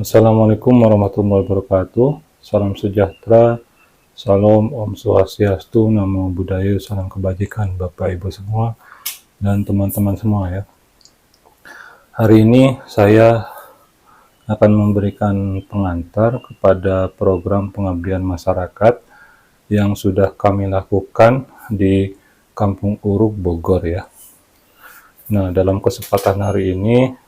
Assalamualaikum warahmatullahi wabarakatuh. Salam sejahtera, salam Om Swastiastu, Namo Buddhaya, salam kebajikan Bapak Ibu semua dan teman-teman semua ya. Hari ini saya akan memberikan pengantar kepada program pengabdian masyarakat yang sudah kami lakukan di Kampung Uruk, Bogor ya. Nah, dalam kesempatan hari ini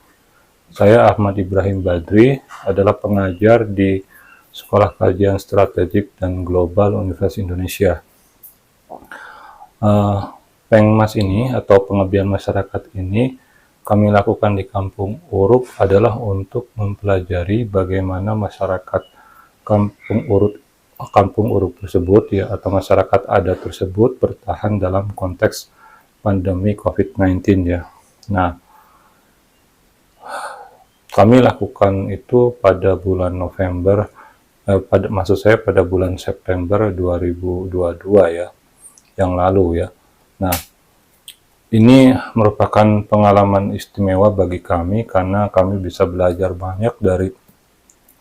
saya Ahmad Ibrahim Badri adalah pengajar di Sekolah Kajian Strategik dan Global Universitas Indonesia. Pengmas ini atau pengabdian masyarakat ini kami lakukan di Kampung Uruk adalah untuk mempelajari bagaimana masyarakat Kampung Uruk tersebut ya, atau masyarakat adat tersebut bertahan dalam konteks pandemi COVID-19 ya. Nah, kami lakukan itu pada bulan November, pada bulan September 2022 ya, yang lalu ya. Nah, ini merupakan pengalaman istimewa bagi kami karena kami bisa belajar banyak dari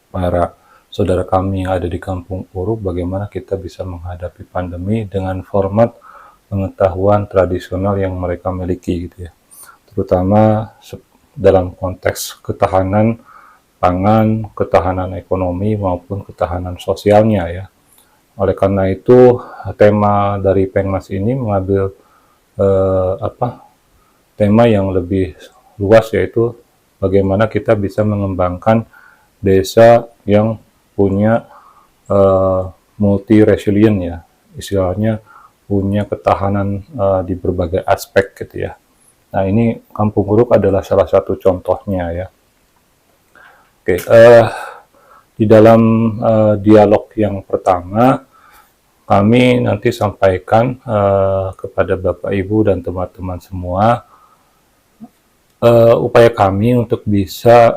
para saudara kami yang ada di Kampung Uruk, bagaimana kita bisa menghadapi pandemi dengan format pengetahuan tradisional yang mereka miliki gitu ya. Terutama dalam konteks ketahanan pangan, ketahanan ekonomi maupun ketahanan sosialnya ya. Oleh karena itu tema dari Pengmas ini mengambil tema yang lebih luas, yaitu bagaimana kita bisa mengembangkan desa yang punya multi resilient ya, istilahnya punya ketahanan di berbagai aspek gitu ya. Nah, ini Kampung Uruk adalah salah satu contohnya ya. Oke, di dalam dialog yang pertama, kami nanti sampaikan kepada Bapak Ibu dan teman-teman semua upaya kami untuk bisa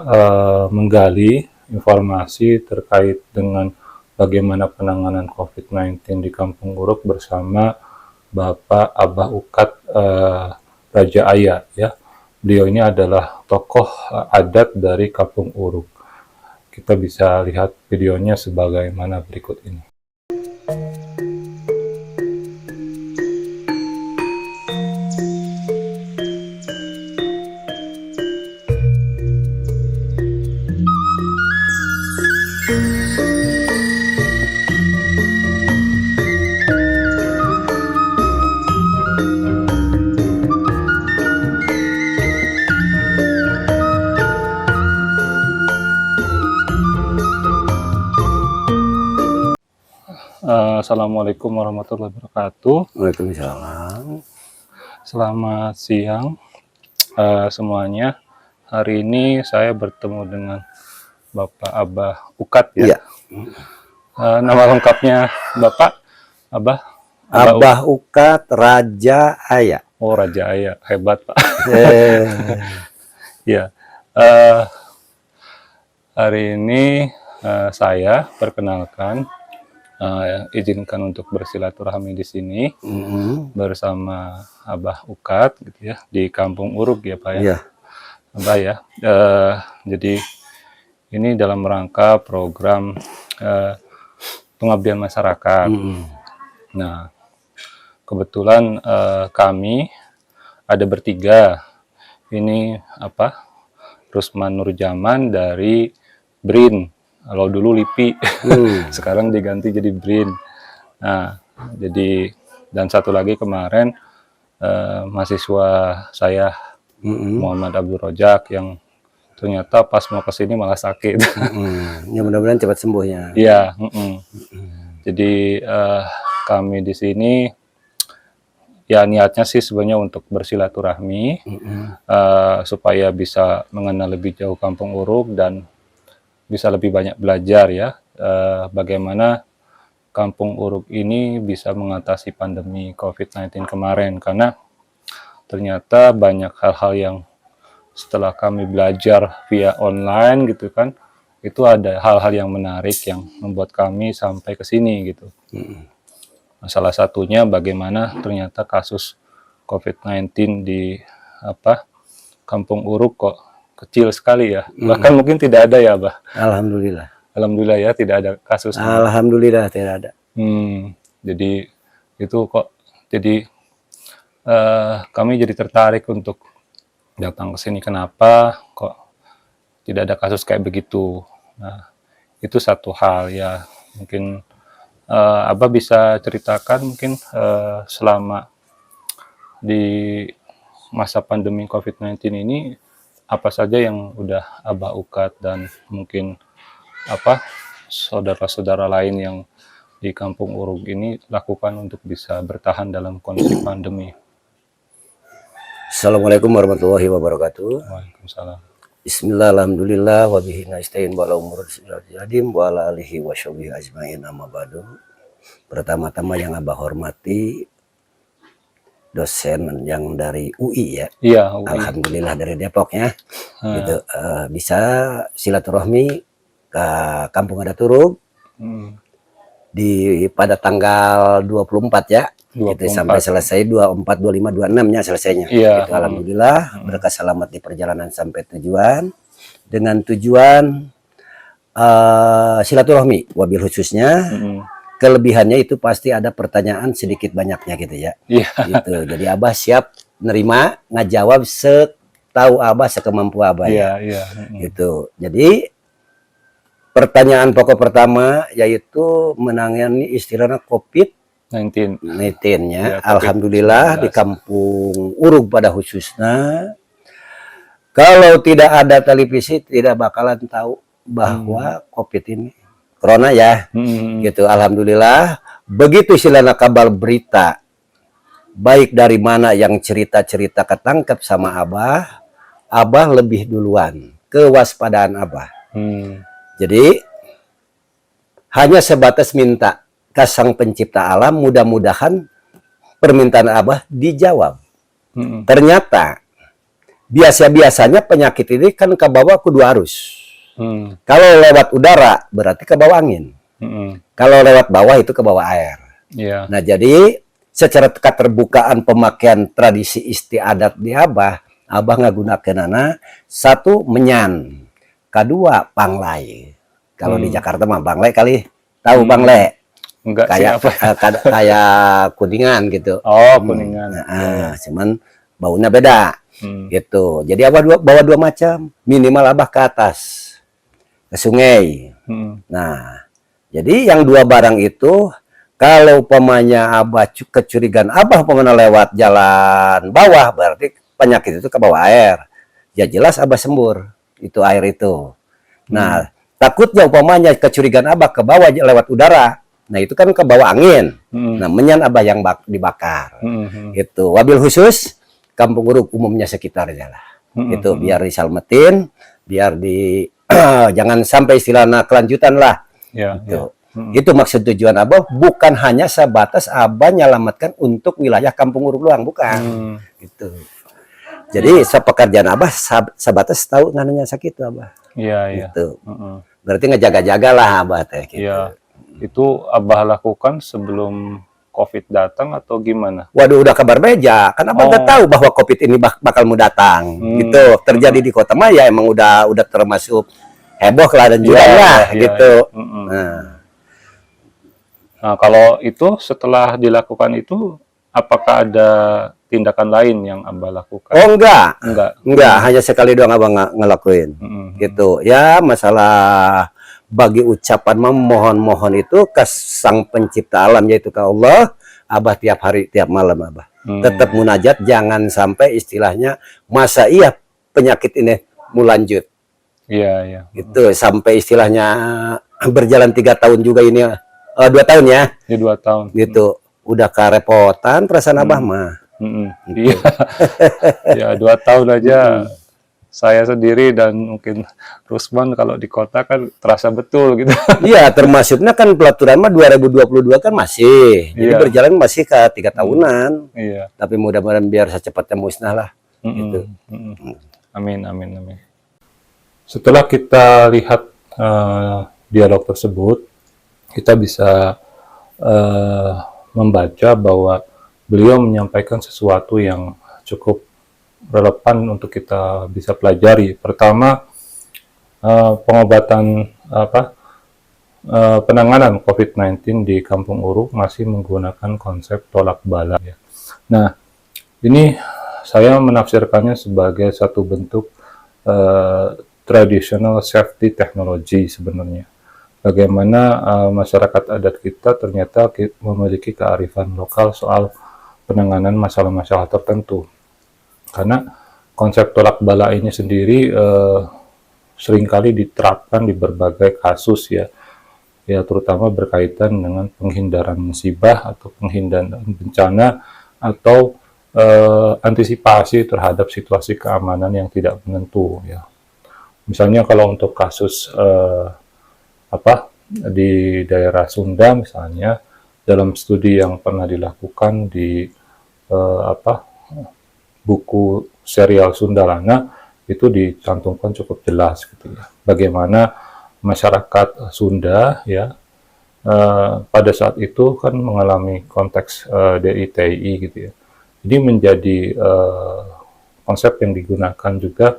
menggali informasi terkait dengan bagaimana penanganan COVID-19 di Kampung Uruk bersama Bapak Abah Ukat Raja Ayah ya. Beliau ini adalah tokoh adat dari Kampung Uruk. Kita bisa lihat videonya sebagaimana berikut ini. Assalamualaikum warahmatullahi wabarakatuh. Waalaikumsalam. Selamat siang semuanya. Hari ini saya bertemu dengan Bapak Abah Ukat ya. Iya. Nama lengkapnya Bapak Abah? Abah Ukat Raja Ayah. Oh, Raja Ayah, hebat Pak. Ya. Hari ini saya perkenalkan, izinkan untuk bersilaturahmi di sini bersama Abah Ukat gitu ya, di Kampung Uruk ya Pak ya. Iya. Abah ya. Jadi ini dalam rangka program pengabdian masyarakat. Nah, kebetulan kami ada bertiga. Ini Rusman Nurjaman dari BRIN. Kalau dulu LIPI, sekarang diganti jadi BRIN. Nah, jadi dan satu lagi kemarin mahasiswa saya Muhammad Abdul Rojak yang ternyata pas mau ke sini malah sakit. Ya mudah-mudahan cepat sembuhnya. Iya. Jadi kami di sini ya niatnya sih sebenarnya untuk bersilaturahmi supaya bisa mengenal lebih jauh Kampung Uruk dan bisa lebih banyak belajar ya bagaimana Kampung Uruk ini bisa mengatasi pandemi COVID-19 kemarin, karena ternyata banyak hal-hal yang setelah kami belajar via online gitu kan, itu ada hal-hal yang menarik yang membuat kami sampai ke sini gitu. Salah satunya bagaimana ternyata kasus COVID-19 di Kampung Uruk kok kecil sekali ya. Bahkan mungkin tidak ada ya, Abah. Alhamdulillah. Alhamdulillah ya, tidak ada kasus. Alhamdulillah tidak ada. Jadi itu kok jadi kami jadi tertarik untuk datang ke sini. Kenapa kok tidak ada kasus kayak begitu? Nah, itu satu hal ya. Mungkin Abah bisa ceritakan mungkin selama di masa pandemi COVID-19 ini apa saja yang udah Abah ukat dan mungkin apa saudara-saudara lain yang di Kampung Urug ini lakukan untuk bisa bertahan dalam kondisi pandemi. Assalamualaikum warahmatullahi wabarakatuh. Waalaikumsalam. Bismillah, alhamdulillah, wa bihi nasta'in wa ala umuri jadim wa ala alihi wa sahbihi ajmain amma ba'du. Pertama-tama yang Abah hormati dosen yang dari UI ya. Iya, UI. Alhamdulillah dari Depok ya. Gitu, bisa silaturahmi ke Kampung Adat Urug pada tanggal 24 ya. 24. Gitu, sampai selesai 24, 25, 26 nya selesainya. Iya. Gitu, alhamdulillah berkah selamat di perjalanan sampai tujuan dengan tujuan silaturahmi. Wabil khususnya kelebihannya itu pasti ada pertanyaan sedikit banyaknya gitu ya. Iya. Gitu. Jadi Abah siap nerima ngajawab setahu Abah sekemampu Abah ya. Iya. Gitu. Jadi pertanyaan pokok pertama yaitu menangani istilahnya COVID-19 ya. Alhamdulillah di Kampung Urug pada khususnya kalau tidak ada televisi tidak bakalan tahu bahwa COVID ini corona ya. Gitu. Alhamdulillah begitu silana kabar berita baik dari mana yang cerita-cerita ketangkep sama Abah lebih duluan kewaspadaan Abah. Jadi hanya sebatas minta ke Sang Pencipta Alam, mudah-mudahan permintaan Abah dijawab. Ternyata biasa-biasanya penyakit ini kan ke bawah kudu arus. Kalau lewat udara berarti ke bawah angin. Kalau lewat bawah itu ke bawah air. Iya. Nah jadi secara keterbukaan pemakaian tradisi istiadat di Abah nggak gunakan satu menyan, kedua panglai. Kalau di Jakarta mah banglai kali tahu banglai. Enggak kayak kayak kuningan gitu. Oh, kuningan. Cuman baunya beda. Gitu. Jadi Abah bawa dua macam, minimal Abah ke atas ke sungai. Nah, jadi yang dua barang itu kalau umpamanya Abah kecurigaan Abah umpamanya lewat jalan bawah berarti penyakit itu ke bawah air. Ya jelas Abah sembur itu air itu. Nah, takutnya umpamanya kecurigaan Abah ke bawah lewat udara. Nah, itu kan ke bawah angin. Nah, menyan Abah yang dibakar. Gitu. Wabil khusus Kampung Urug umumnya sekitarnya lah. Itu biar diselamatin, biar jangan sampai istilahnya kelanjutan lah. Ya, gitu. Itu maksud tujuan Abah, bukan hanya sebatas Abah nyelamatkan untuk wilayah Kampung Urug doang, bukan. Gitu. Jadi sepekerjaan Abah sebatas tahu ngananya sakit Abah. Iya. Gitu. Berarti ngejaga-jaga lah Abah teh gitu. Iya. Itu Abah lakukan sebelum COVID datang atau gimana? Waduh, udah kabar beja. Kan Abah udah tahu bahwa COVID ini bakal mau datang. Gitu. Terjadi di kota Maya emang udah termasuk heboh lah dan juga gitu. Nah, kalau itu setelah dilakukan itu apakah ada tindakan lain yang Abah lakukan? Oh, enggak. Enggak. Hanya sekali doang Abah ngelakuin. Gitu. Ya, masalah bagi ucapan memohon itu ke Sang Pencipta Alam yaitu ke Allah, Abah tiap hari tiap malam Abah tetap munajat, jangan sampai istilahnya masa iya penyakit ini mau lanjut. Iya. Gitu sampai istilahnya berjalan 3 tahun juga ini 2 tahun ya. Ya 2 tahun. Gitu. Udah kerepotan perasaan Abah mah. Iya. Ya 2 tahun aja. Saya sendiri dan mungkin Rusman kalau di kota kan terasa betul gitu. Iya, termasuknya kan pelaturan mah 2022 kan masih. Jadi berjalan masih ke 3 tahunan. Iya. Tapi mudah-mudahan biar secepatnya musnah lah. Gitu. Amin. Setelah kita lihat dialog tersebut, kita bisa membaca bahwa beliau menyampaikan sesuatu yang cukup relevan untuk kita bisa pelajari. Pertama, pengobatan penanganan COVID-19 di Kampung Uruk masih menggunakan konsep tolak bala. Ya. Nah, ini saya menafsirkannya sebagai satu bentuk traditional safety technology sebenarnya. Bagaimana masyarakat adat kita ternyata memiliki kearifan lokal soal penanganan masalah-masalah tertentu. Karena konsep tolak bala ini sendiri seringkali diterapkan di berbagai kasus ya, terutama berkaitan dengan penghindaran musibah atau penghindaran bencana atau antisipasi terhadap situasi keamanan yang tidak menentu ya. Misalnya kalau untuk kasus di daerah Sunda misalnya, dalam studi yang pernah dilakukan di buku serial Sundalana itu dicantumkan cukup jelas gitu ya. Bagaimana masyarakat Sunda ya pada saat itu kan mengalami konteks DITI gitu ya. Jadi menjadi konsep yang digunakan juga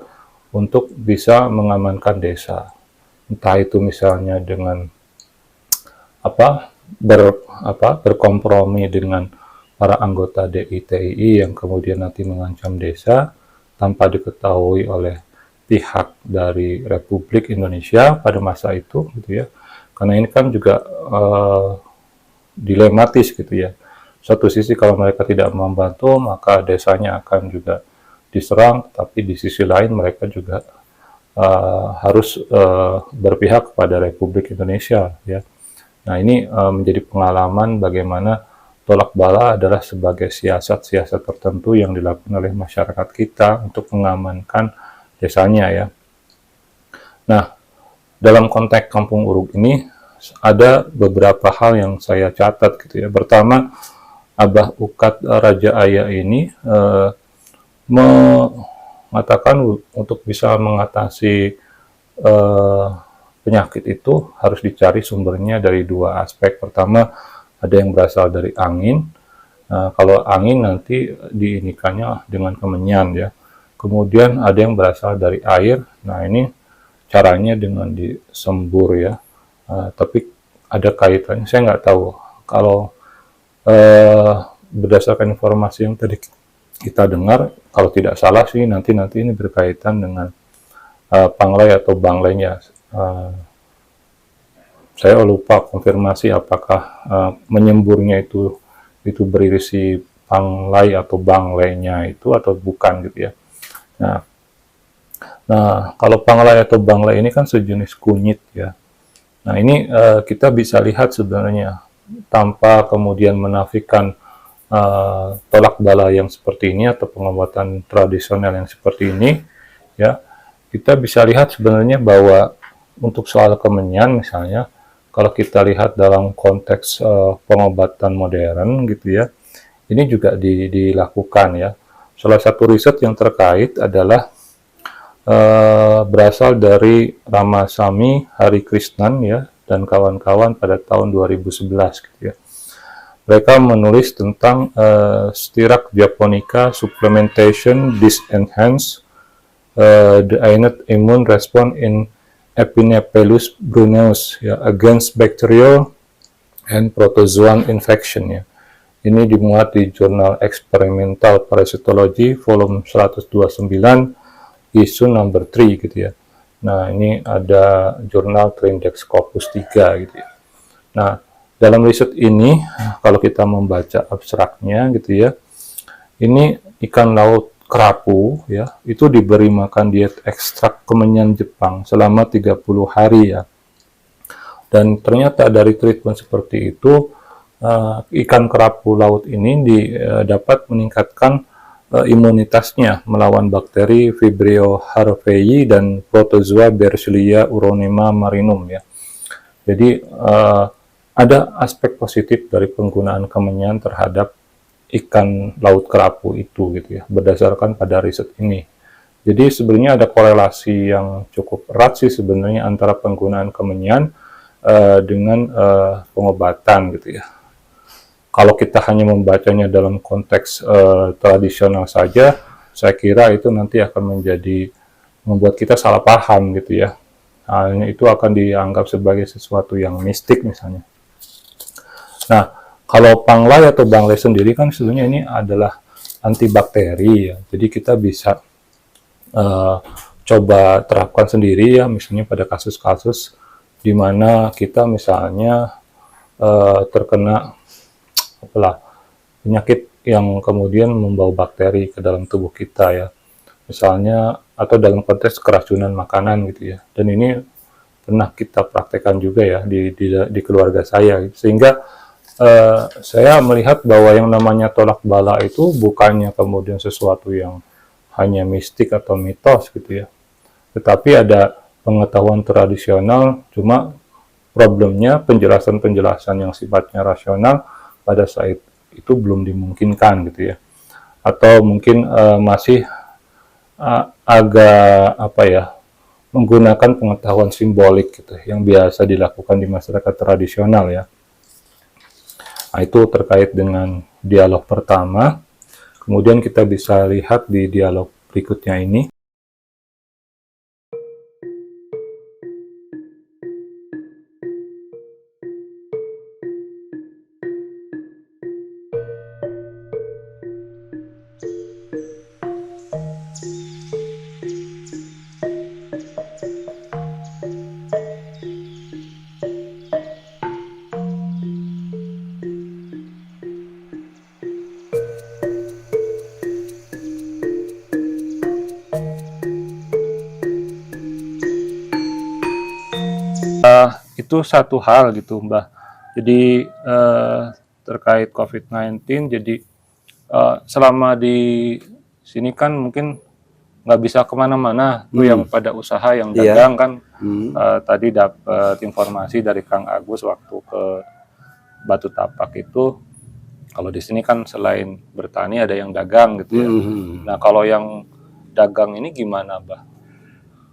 untuk bisa mengamankan desa. Entah itu misalnya dengan berkompromi dengan para anggota DITI yang kemudian nanti mengancam desa tanpa diketahui oleh pihak dari Republik Indonesia pada masa itu gitu ya. Karena ini kan juga dilematis gitu ya. Satu sisi kalau mereka tidak membantu maka desanya akan juga diserang, tapi di sisi lain mereka juga harus berpihak kepada Republik Indonesia ya. Nah ini menjadi pengalaman bagaimana tolak bala adalah sebagai siasat-siasat tertentu yang dilakukan oleh masyarakat kita untuk mengamankan desanya ya. Nah dalam konteks Kampung Uruk ini ada beberapa hal yang saya catat gitu ya. Pertama, Abah Ukat Raja Ayah ini mengatakan untuk bisa mengatasi penyakit itu harus dicari sumbernya dari dua aspek. Pertama, ada yang berasal dari angin. Kalau angin nanti diinikannya dengan kemenyan ya. Kemudian ada yang berasal dari air. Nah ini caranya dengan disembur ya. Tapi ada kaitannya. Saya nggak tahu kalau berdasarkan informasi yang tadi kita dengar, kalau tidak salah sih nanti ini berkaitan dengan panglai atau banglainya. Saya lupa konfirmasi apakah menyemburnya itu berisi panglai atau banglainya itu atau bukan gitu ya. Nah kalau panglai atau banglai ini kan sejenis kunyit ya. Nah ini kita bisa lihat sebenarnya tanpa kemudian menafikan tolak bala yang seperti ini atau pengobatan tradisional yang seperti ini ya, kita bisa lihat sebenarnya bahwa untuk soal kemenyan misalnya, kalau kita lihat dalam konteks pengobatan modern gitu ya, ini juga dilakukan ya. Salah satu riset yang terkait adalah berasal dari Ramasamy Harikrishnan ya dan kawan-kawan pada tahun 2011 gitu ya. Mereka menulis tentang Styrac japonica supplementation disenhance the innate immune response in Epinephelus bruneus ya, against bacterial and protozoan infection ya. Ini dimuat di jurnal Experimental Parasitology volume 129 issue number 3 gitu ya. Nah ini ada jurnal Trindex Scopus 3 gitu ya. Nah dalam riset ini, kalau kita membaca abstraknya gitu ya, ini ikan laut kerapu ya, itu diberi makan diet ekstrak kemenyan Jepang selama 30 hari ya. Dan ternyata dari treatment seperti itu, ikan kerapu laut ini dapat meningkatkan imunitasnya melawan bakteri Vibrio harvei dan protozoa Bersilia uronema marinum ya. Jadi ada aspek positif dari penggunaan kemenyan terhadap ikan laut kerapu itu gitu ya, berdasarkan pada riset ini. Jadi sebenarnya ada korelasi yang cukup erat sih sebenarnya antara penggunaan kemenyan dengan pengobatan gitu ya. Kalau kita hanya membacanya dalam konteks tradisional saja, saya kira itu nanti akan membuat kita salah paham gitu ya. Nah, itu akan dianggap sebagai sesuatu yang mistik misalnya. Nah, kalau Panglay atau Banglai sendiri kan sebenarnya ini adalah antibakteri ya. Jadi kita bisa coba terapkan sendiri ya, misalnya pada kasus-kasus di mana kita misalnya terkena penyakit yang kemudian membawa bakteri ke dalam tubuh kita ya, misalnya atau dalam konteks keracunan makanan gitu ya. Dan ini pernah kita praktekkan juga ya di keluarga saya, sehingga saya melihat bahwa yang namanya tolak bala itu bukannya kemudian sesuatu yang hanya mistik atau mitos gitu ya, tetapi ada pengetahuan tradisional, cuma problemnya penjelasan-penjelasan yang sifatnya rasional pada saat itu belum dimungkinkan gitu ya, atau mungkin masih agak menggunakan pengetahuan simbolik gitu yang biasa dilakukan di masyarakat tradisional ya. Nah, itu terkait dengan dialog pertama. Kemudian kita bisa lihat di dialog berikutnya ini. Itu satu hal gitu, Mbah. Jadi terkait COVID-19, jadi selama di sini kan mungkin nggak bisa kemana-mana. Tuh yang pada usaha, yang dagang kan tadi dapat informasi dari Kang Agus waktu ke Batu Tapak itu, kalau di sini kan selain bertani ada yang dagang gitu ya. Nah, kalau yang dagang ini gimana, Mbah?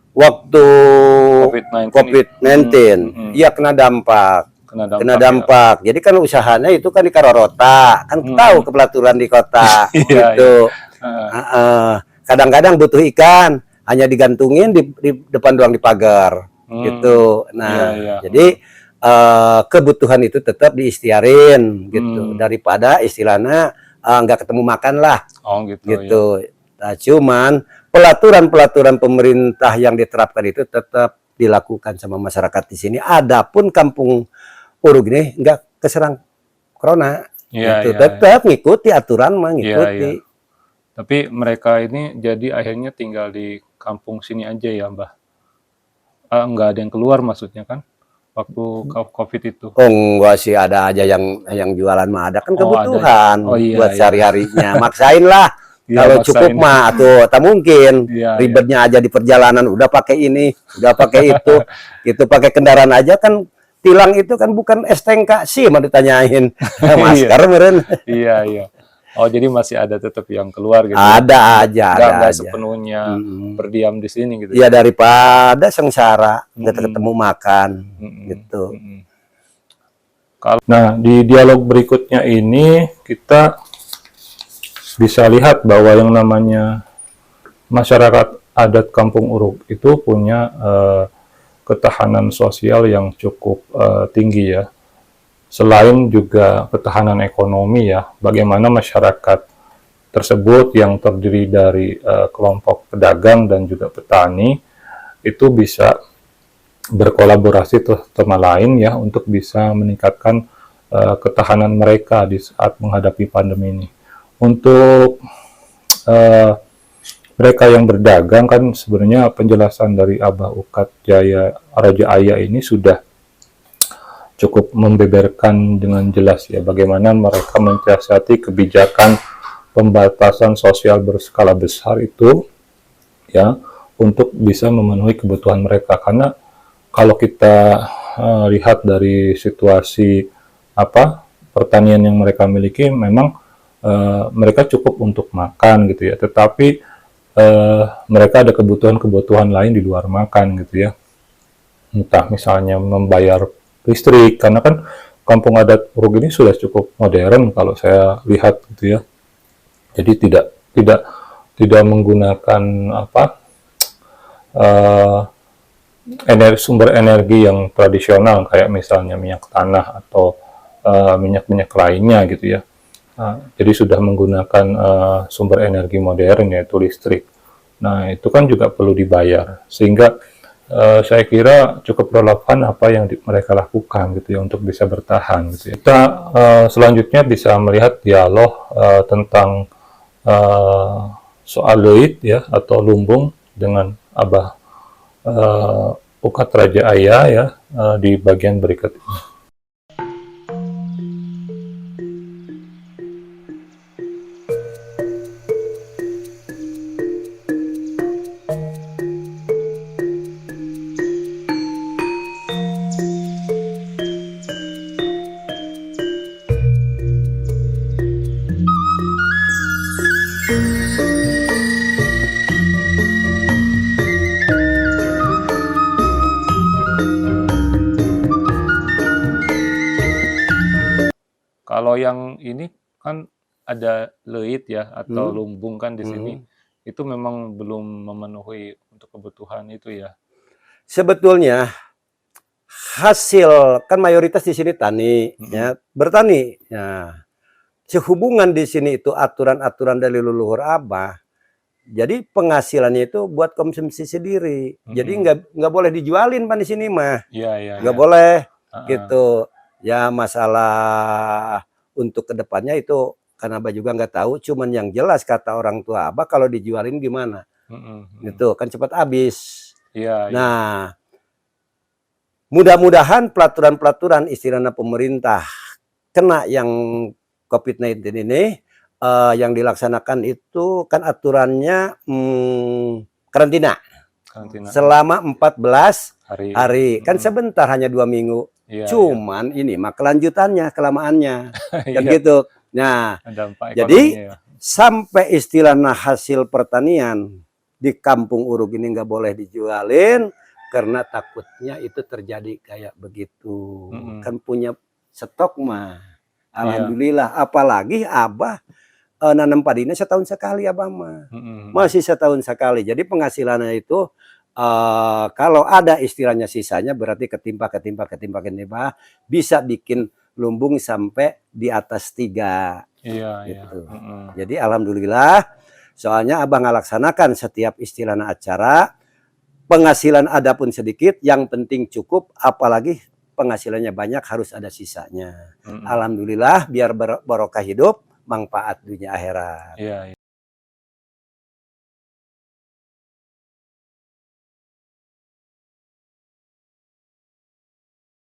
Waktu COVID-19, iya kena dampak. Kena dampak. Ya. Jadi kan usahanya itu kan di Karorota, kan tahu kepelaturan di kota gitu. Kadang-kadang butuh ikan, hanya digantungin di depan doang di pagar gitu. Nah, jadi kebutuhan itu tetap diikhtiarin gitu, daripada istilahnya nggak ketemu makan lah. Gitu. Ya. Nah, cuman pelaturan pemerintah yang diterapkan itu tetap dilakukan sama masyarakat di sini. Adapun Kampung Urug ini nggak keserang corona, tetap ngikuti aturan, mengikuti. Tapi mereka ini jadi akhirnya tinggal di kampung sini aja ya, Mbah. Nggak ada yang keluar maksudnya kan waktu COVID itu? Oh enggak sih, ada aja yang jualan mah, ada kan kebutuhan buat sehari-harinya. Maksain lah. Kalau cukup mah atau tak mungkin ribetnya aja di perjalanan, udah pakai ini, udah pakai itu pakai kendaraan aja kan. Tilang itu kan bukan STNK sih, mau ditanyain masker meren. Iya. Oh, jadi masih ada tetap yang keluar gitu. Ada aja. Nggak sepenuhnya berdiam di sini gitu. Ya daripada sengsara nggak ketemu makan gitu. Nah, di dialog berikutnya ini kita bisa lihat bahwa yang namanya masyarakat adat Kampung Urug itu punya ketahanan sosial yang cukup tinggi ya. Selain juga ketahanan ekonomi ya, bagaimana masyarakat tersebut yang terdiri dari kelompok pedagang dan juga petani itu bisa berkolaborasi sama lain ya untuk bisa meningkatkan ketahanan mereka di saat menghadapi pandemi ini. Untuk mereka yang berdagang kan sebenarnya penjelasan dari Abah Ukat Jaya Raja Ayah ini sudah cukup membeberkan dengan jelas ya bagaimana mereka mensiasati kebijakan pembatasan sosial berskala besar itu ya untuk bisa memenuhi kebutuhan mereka. Karena kalau kita lihat dari situasi pertanian yang mereka miliki, memang mereka cukup untuk makan gitu ya, tetapi mereka ada kebutuhan-kebutuhan lain di luar makan gitu ya, entah misalnya membayar listrik, karena kan kampung adat Urug ini sudah cukup modern kalau saya lihat gitu ya, jadi tidak tidak menggunakan sumber energi yang tradisional kayak misalnya minyak tanah atau minyak-minyak lainnya gitu ya. Jadi sudah menggunakan sumber energi modern yaitu listrik. Nah itu kan juga perlu dibayar, sehingga saya kira cukup relevan apa yang mereka lakukan gitu ya untuk bisa bertahan gitu ya. Kita selanjutnya bisa melihat dialog tentang soal leuit ya atau lumbung dengan Abah Ukat Raja Ayah ya di bagian berikut ini. Kalau yang ini kan ada leuit ya atau lumbung kan di sini, itu memang belum memenuhi untuk kebutuhan itu ya. Sebetulnya hasil kan mayoritas di sini tani, ya bertani. Ya, sehubungan di sini itu aturan-aturan dari leluhur Abah. Jadi penghasilannya itu buat konsumsi sendiri. Jadi nggak boleh dijualin pan di sini mah. Iya. Nggak boleh gitu. Ya masalah untuk kedepannya itu karena Abah juga nggak tahu. Cuman yang jelas kata orang tua Abah kalau dijualin gimana, gitu kan cepat habis. Iya. Nah, mudah-mudahan pelaturan-pelaturan istilahnya pemerintah kena yang COVID-19 ini yang dilaksanakan itu kan aturannya karantina selama 14 hari. Kan sebentar, hanya 2 minggu. Cuman ini mah kelanjutannya, kelamaannya kan gitu. Nah, jadi sampai istilahnya hasil pertanian di Kampung Urug ini nggak boleh dijualin karena takutnya itu terjadi kayak begitu. Kan punya stok mah. Alhamdulillah, apalagi Abah nanam padinya setahun sekali Abah mah. Masih setahun sekali. Jadi penghasilannya itu kalau ada istilahnya sisanya berarti ketimpa bisa bikin lumbung sampai di atas 3. Gitu. Jadi alhamdulillah, soalnya Abah ngelaksanakan setiap istilahnya acara, penghasilan ada pun sedikit, yang penting cukup, apalagi penghasilannya banyak harus ada sisanya. Alhamdulillah, biar barokah hidup, manfaat dunia akhirat.